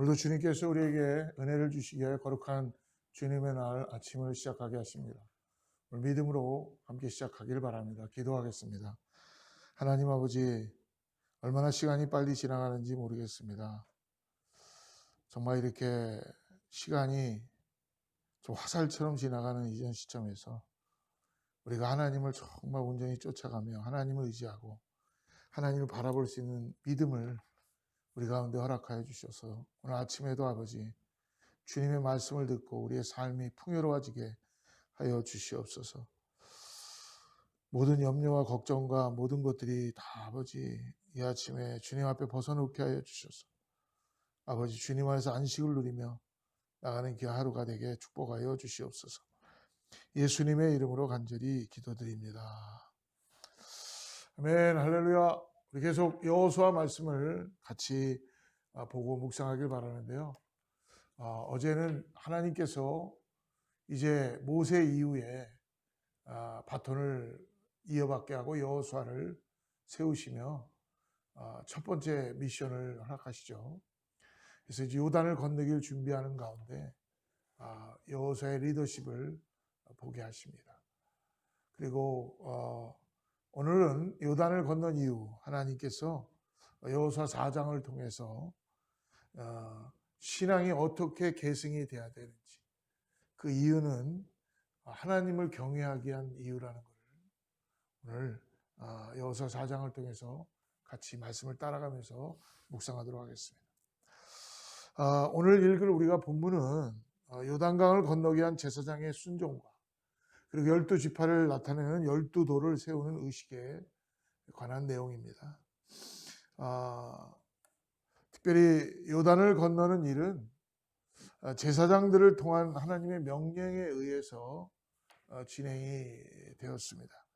오늘도 주님께서 우리에게 은혜를 주시기에 거룩한 주님의 날 아침을 시작하게 하십니다. 오늘 믿음으로 함께 시작하길 바랍니다. 기도하겠습니다. 하나님 아버지, 얼마나 시간이 빨리 지나가는지 모르겠습니다. 정말 이렇게 시간이 좀 화살처럼 지나가는 이전 시점에서 우리가 하나님을 정말 온전히 쫓아가며 하나님을 의지하고 하나님을 바라볼 수 있는 믿음을 우리 가운데 허락하여 주셔서 오늘 아침에도 아버지 주님의 말씀을 듣고 우리의 삶이 풍요로워지게 하여 주시옵소서. 모든 염려와 걱정과 모든 것들이 다 아버지 이 아침에 주님 앞에 벗어놓게 하여 주셔서 아버지 주님 안에서 안식을 누리며 나가는 그 하루가 되게 축복하여 주시옵소서. 예수님의 이름으로 간절히 기도드립니다. 아멘. 할렐루야. 우리 계속 여호수아 말씀을 같이 보고 묵상하길 바라는데요. 어제는 하나님께서 이제 모세 이후에 바톤을 이어받게 하고 여호수아를 세우시며 첫 번째 미션을 허락하시죠. 그래서 이제 요단을 건너길 준비하는 가운데 여호수아의 리더십을 보게 하십니다. 그리고 오늘은 요단을 건넌 이후 하나님께서 여호수아 4장을 통해서 신앙이 어떻게 계승이 돼야 되는지, 그 이유는 하나님을 경외하기 위한 이유라는 것을 오늘 여호수아 4장을 통해서 같이 말씀을 따라가면서 묵상하도록 하겠습니다. 오늘 읽을 우리가 본문은 요단강을 건너게 한 제사장의 순종과 그리고 12지파를 나타내는 12도를 세우는 의식에 관한 내용입니다. 특별히 요단을 건너는 일은 제사장들을 통한 하나님의 명령에 의해서 진행이 되었습니다.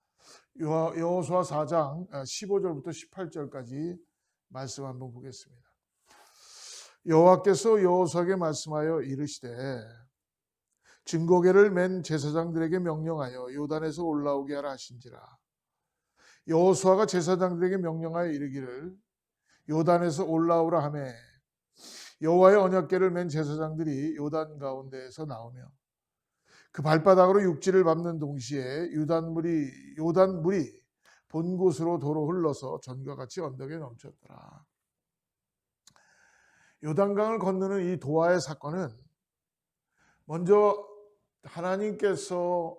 여호수아 4장 15절부터 18절까지 말씀 한번 보겠습니다. 여호와께서 여호수아에게 말씀하여 이르시되 증거궤를 맨 제사장들에게 명령하여 요단에서 올라오게 하라 하신지라. 여호수아가 제사장들에게 명령하여 이르기를 요단에서 올라오라 하매 여호와의 언약궤를 맨 제사장들이 요단 가운데에서 나오며 그 발바닥으로 육지를 밟는 동시에 요단물이 본 곳으로 도로 흘러서 전과 같이 언덕에 넘쳤더라. 요단강을 건너는 이 도하의 사건은 먼저 하나님께서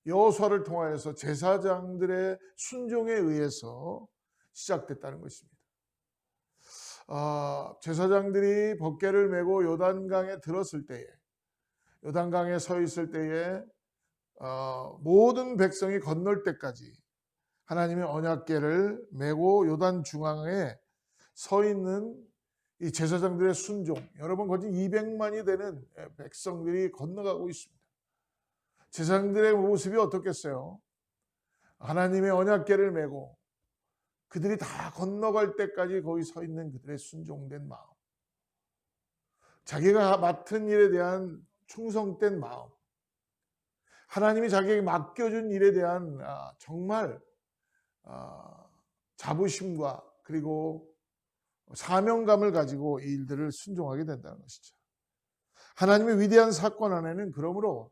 여호수아를 통하여서 제사장들의 순종에 의해서 시작됐다는 것입니다. 제사장들이 법궤를 메고 요단강에 들었을 때에, 요단강에 서 있을 때에 모든 백성이 건널 때까지 하나님의 언약궤를 메고 요단 중앙에 서 있는 이 제사장들의 순종, 여러분 거진 200만이 되는 백성들이 건너가고 있습니다. 제사장들의 모습이 어떻겠어요? 하나님의 언약궤를 메고 그들이 다 건너갈 때까지 거기 서 있는 그들의 순종된 마음, 자기가 맡은 일에 대한 충성된 마음, 하나님이 자기에게 맡겨준 일에 대한 정말 자부심과 그리고 사명감을 가지고 이 일들을 순종하게 된다는 것이죠. 하나님의 위대한 사건 안에는 그러므로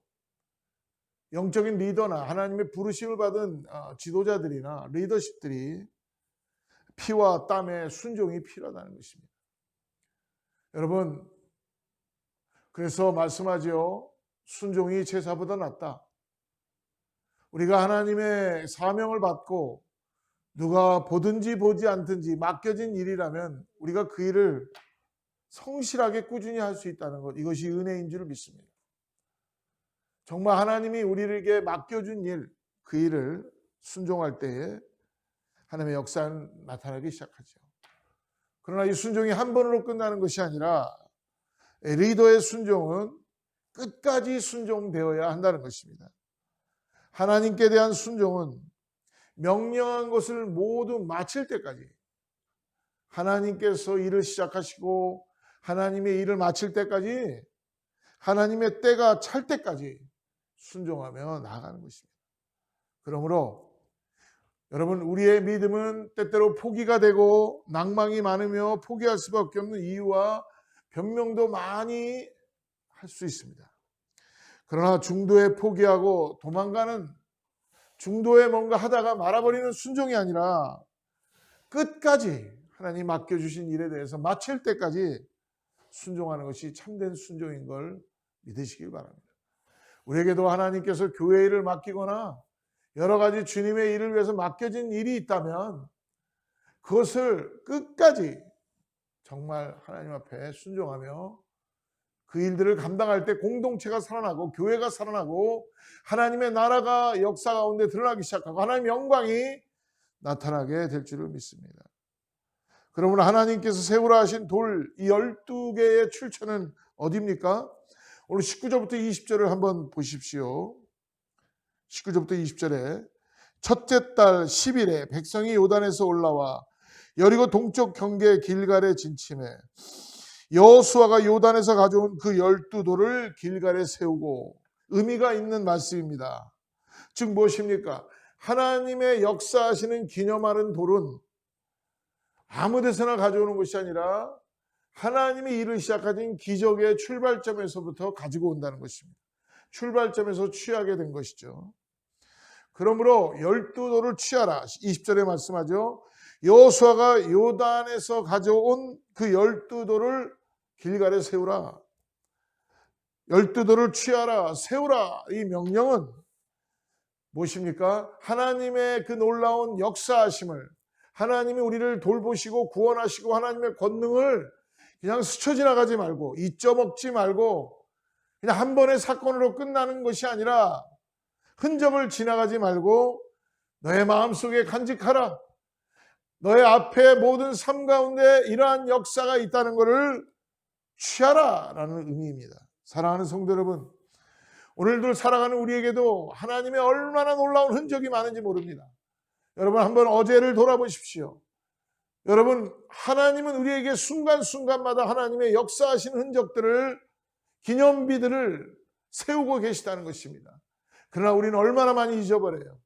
영적인 리더나 하나님의 부르심을 받은 지도자들이나 리더십들이 피와 땀의 순종이 필요하다는 것입니다. 여러분, 그래서 말씀하죠. 순종이 제사보다 낫다. 우리가 하나님의 사명을 받고 누가 보든지 보지 않든지 맡겨진 일이라면 우리가 그 일을 성실하게 꾸준히 할 수 있다는 것, 이것이 은혜인 줄 믿습니다. 정말 하나님이 우리에게 맡겨준 일, 그 일을 순종할 때에 하나님의 역사는 나타나기 시작하죠. 그러나 이 순종이 한 번으로 끝나는 것이 아니라 리더의 순종은 끝까지 순종되어야 한다는 것입니다. 하나님께 대한 순종은 명령한 것을 모두 마칠 때까지, 하나님께서 일을 시작하시고 하나님의 일을 마칠 때까지, 하나님의 때가 찰 때까지 순종하며 나아가는 것입니다. 그러므로 여러분, 우리의 믿음은 때때로 포기가 되고 낭망이 많으며 포기할 수밖에 없는 이유와 변명도 많이 할 수 있습니다. 그러나 중도에 포기하고 도망가는, 중도에 뭔가 하다가 말아버리는 순종이 아니라 끝까지 하나님 맡겨주신 일에 대해서 마칠 때까지 순종하는 것이 참된 순종인 걸 믿으시길 바랍니다. 우리에게도 하나님께서 교회 일을 맡기거나 여러 가지 주님의 일을 위해서 맡겨진 일이 있다면 그것을 끝까지 정말 하나님 앞에 순종하며 그 일들을 감당할 때 공동체가 살아나고 교회가 살아나고 하나님의 나라가 역사 가운데 드러나기 시작하고 하나님의 영광이 나타나게 될 줄을 믿습니다. 그러므로 하나님께서 세우라 하신 돌, 이 12개의 출처는 어디입니까? 오늘 19절부터 20절을 한번 보십시오. 19절부터 20절에 첫째 달 10일에 백성이 요단에서 올라와 여리고 동쪽 경계 길갈에 진침해 여호수아가 요단에서 가져온 그 12돌을 길갈에 세우고, 의미가 있는 말씀입니다. 즉 무엇입니까? 하나님의 역사하시는 기념하는 돌은 아무 데서나 가져오는 것이 아니라 하나님이 일을 시작하신 기적의 출발점에서부터 가지고 온다는 것입니다. 출발점에서 취하게 된 것이죠. 그러므로 12돌을 취하라. 20절에 말씀하죠. 여호수아가 요단에서 가져온 그 12돌을 길갈에 세우라. 12돌을 취하라, 세우라. 이 명령은 무엇입니까? 하나님의 그 놀라운 역사하심을, 하나님이 우리를 돌보시고 구원하시고 하나님의 권능을 그냥 스쳐 지나가지 말고, 잊어먹지 말고 그냥 한 번의 사건으로 끝나는 것이 아니라 흔적을 지나가지 말고 너의 마음속에 간직하라. 너의 앞에 모든 삶 가운데 이러한 역사가 있다는 것을 취하라 라는 의미입니다. 사랑하는 성도 여러분, 오늘도 살아가는 우리에게도 하나님의 얼마나 놀라운 흔적이 많은지 모릅니다. 여러분 한번 어제를 돌아보십시오. 여러분, 하나님은 우리에게 순간순간마다 하나님의 역사하신 흔적들을, 기념비들을 세우고 계시다는 것입니다. 그러나 우리는 얼마나 많이 잊어버려요.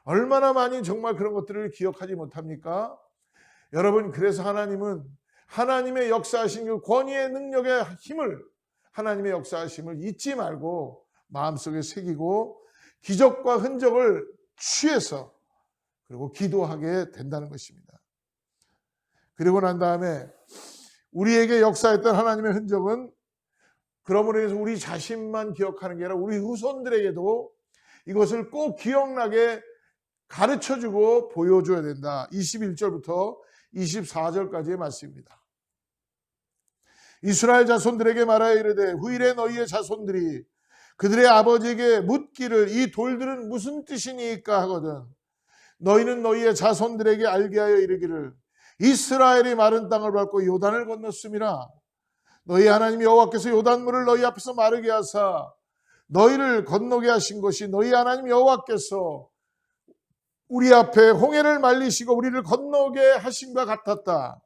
얼마나 많이 정말 그런 것들을 기억하지 못합니까? 여러분, 그래서 하나님은 하나님의 역사하신 그 권위의 능력의 힘을, 하나님의 역사하심을 잊지 말고 마음속에 새기고 기적과 흔적을 취해서 그리고 기도하게 된다는 것입니다. 그리고 난 다음에 우리에게 역사했던 하나님의 흔적은 그러므로 인해서 우리 자신만 기억하는 게 아니라 우리 후손들에게도 이것을 꼭 기억나게 가르쳐주고 보여줘야 된다. 21절부터 24절까지의 말씀입니다. 이스라엘 자손들에게 말하여 이르되 후일에 너희의 자손들이 그들의 아버지에게 묻기를 이 돌들은 무슨 뜻이니까 하거든 너희는 너희의 자손들에게 알게 하여 이르기를 이스라엘이 마른 땅을 밟고 요단을 건넜음이라. 너희 하나님 여호와께서 요단물을 너희 앞에서 마르게 하사 너희를 건너게 하신 것이 너희 하나님 여호와께서 우리 앞에 홍해를 말리시고 우리를 건너게 하심과 같았다.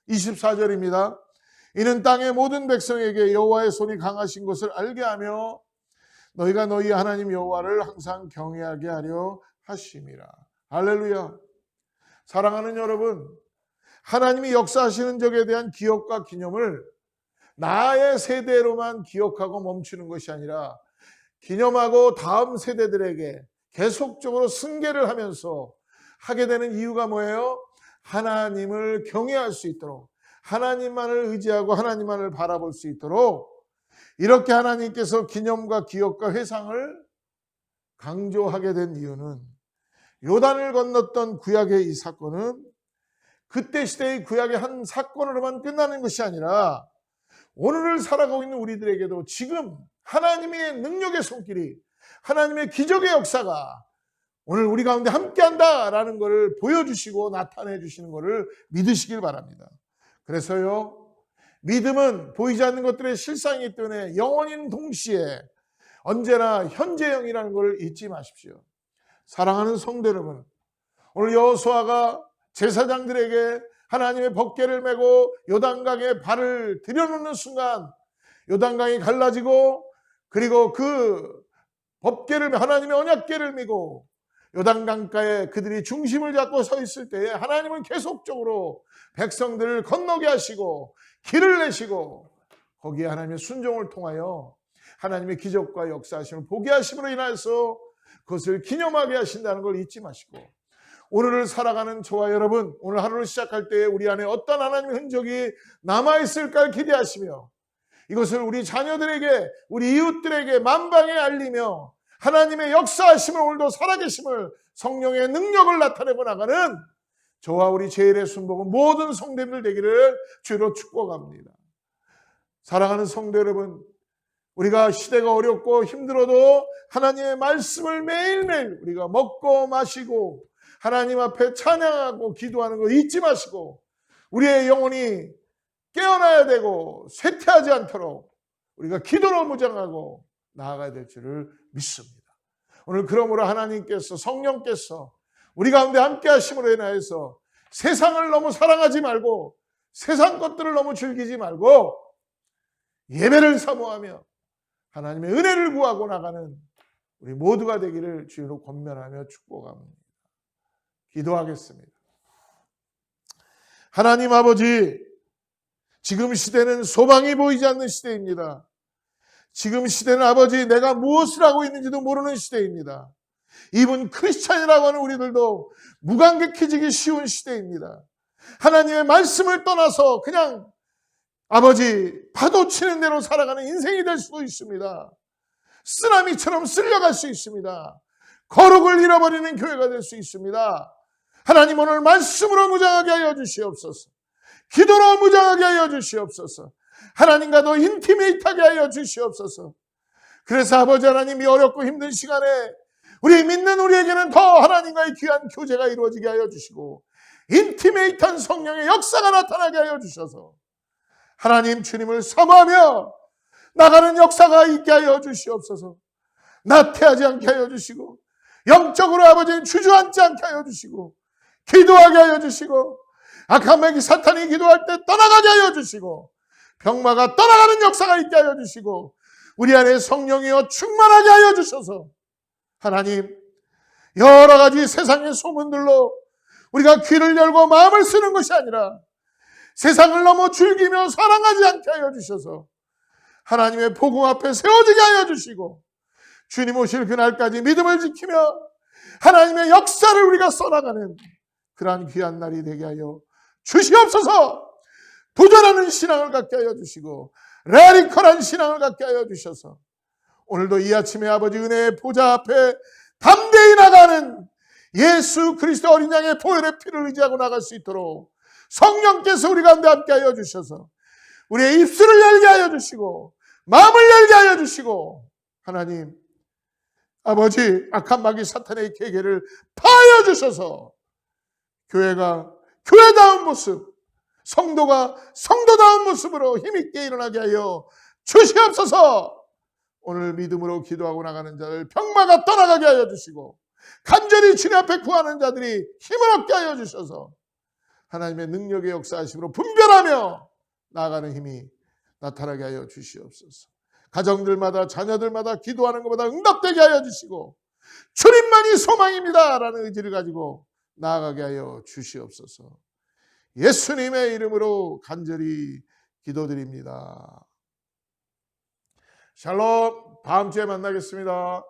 24절입니다. 이는 땅의 모든 백성에게 여호와의 손이 강하신 것을 알게 하며 너희가 너희 하나님 여호와를 항상 경외하게 하려 하심이라. 할렐루야. 사랑하는 여러분, 하나님이 역사하시는 적에 대한 기억과 기념을 나의 세대로만 기억하고 멈추는 것이 아니라 기념하고 다음 세대들에게 계속적으로 승계를 하면서 하게 되는 이유가 뭐예요? 하나님을 경외할 수 있도록, 하나님만을 의지하고 하나님만을 바라볼 수 있도록 이렇게 하나님께서 기념과 기억과 회상을 강조하게 된 이유는 요단을 건넜던 구약의 이 사건은 그때 시대의 구약의 한 사건으로만 끝나는 것이 아니라 오늘을 살아가고 있는 우리들에게도 지금 하나님의 능력의 손길이, 하나님의 기적의 역사가 오늘 우리 가운데 함께한다라는 것을 보여주시고 나타내 주시는 것을 믿으시길 바랍니다. 그래서요, 믿음은 보이지 않는 것들의 실상이기 때문에 영원인 동시에 언제나 현재형이라는 것을 잊지 마십시오. 사랑하는 성도 여러분, 오늘 여호수아가 제사장들에게 하나님의 법궤를 메고 요단강에 발을 들여놓는 순간 요단강이 갈라지고 그리고 그 법궤를, 하나님의 언약궤를 메고 요단강가에 그들이 중심을 잡고 서 있을 때에 하나님은 계속적으로 백성들을 건너게 하시고 길을 내시고 거기에 하나님의 순종을 통하여 하나님의 기적과 역사하심을 보게 하심으로 인하여서 그것을 기념하게 하신다는 걸 잊지 마시고, 오늘을 살아가는 저와 여러분, 오늘 하루를 시작할 때 우리 안에 어떤 하나님의 흔적이 남아있을까 기대하시며, 이것을 우리 자녀들에게, 우리 이웃들에게 만방에 알리며 하나님의 역사하심을, 오늘도 살아계심을, 성령의 능력을 나타내고 나가는 저와 우리 제일의 순복은 모든 성도님들 되기를 주로 축복합니다. 사랑하는 성도 여러분, 우리가 시대가 어렵고 힘들어도 하나님의 말씀을 매일매일 우리가 먹고 마시고 하나님 앞에 찬양하고 기도하는 거 잊지 마시고, 우리의 영혼이 깨어나야 되고 쇠퇴하지 않도록 우리가 기도로 무장하고 나아가야 될 줄을 믿습니다. 오늘 그러므로 하나님께서, 성령께서 우리 가운데 함께 하심으로 인하여서 세상을 너무 사랑하지 말고 세상 것들을 너무 즐기지 말고 예배를 사모하며 하나님의 은혜를 구하고 나가는 우리 모두가 되기를 주로 권면하며 축복합니다. 기도하겠습니다. 하나님 아버지, 지금 시대는 소망이 보이지 않는 시대입니다. 지금 시대는 아버지, 내가 무엇을 하고 있는지도 모르는 시대입니다. 이분 크리스찬이라고 하는 우리들도 무감각해지기 쉬운 시대입니다. 하나님의 말씀을 떠나서 그냥 아버지 파도 치는 대로 살아가는 인생이 될 수도 있습니다. 쓰나미처럼 쓸려갈 수 있습니다. 거룩을 잃어버리는 교회가 될 수 있습니다. 하나님, 오늘 말씀으로 무장하게 하여 주시옵소서. 기도로 무장하게 하여 주시옵소서. 하나님과도 인티메이트하게 하여 주시옵소서. 그래서 아버지 하나님, 이 어렵고 힘든 시간에 우리 믿는 우리에게는 더 하나님과의 귀한 교제가 이루어지게 하여 주시고 인티메이트한 성령의 역사가 나타나게 하여 주셔서 하나님, 주님을 사모하며 나가는 역사가 있게 하여 주시옵소서. 나태하지 않게 하여 주시고 영적으로 아버지는 주저앉지 않게 하여 주시고 기도하게 하여 주시고 악한 마귀 사탄이 기도할 때 떠나가게 하여 주시고 병마가 떠나가는 역사가 있게 하여 주시고 우리 안에 성령이여 충만하게 하여 주셔서 하나님, 여러 가지 세상의 소문들로 우리가 귀를 열고 마음을 쓰는 것이 아니라 세상을 너무 즐기며 사랑하지 않게 하여 주셔서 하나님의 복음 앞에 세워지게 하여 주시고 주님 오실 그날까지 믿음을 지키며 하나님의 역사를 우리가 써나가는 그러한 귀한 날이 되게 하여 주시옵소서. 도전하는 신앙을 갖게 하여 주시고 라디컬한 신앙을 갖게 하여 주셔서 오늘도 이 아침에 아버지 은혜의 보좌 앞에 담대히 나가는 예수 그리스도 어린 양의 보혈의 피를 의지하고 나갈 수 있도록 성령께서 우리 가운데 함께 하여 주셔서 우리의 입술을 열게 하여 주시고 마음을 열게 하여 주시고 하나님 아버지, 악한 마귀 사탄의 계계를 파하여 주셔서 교회가 교회다운 모습, 성도가 성도다운 모습으로 힘있게 일어나게 하여 주시옵소서. 오늘 믿음으로 기도하고 나가는 자들 병마가 떠나가게 하여 주시고 간절히 주님 앞에 구하는 자들이 힘을 얻게 하여 주셔서 하나님의 능력의 역사하심으로 분별하며 나아가는 힘이 나타나게 하여 주시옵소서. 가정들마다 자녀들마다 기도하는 것보다 응답되게 하여 주시고 주님만이 소망입니다 라는 의지를 가지고 나아가게 하여 주시옵소서. 예수님의 이름으로 간절히 기도드립니다. 샬롬. 다음 주에 만나겠습니다.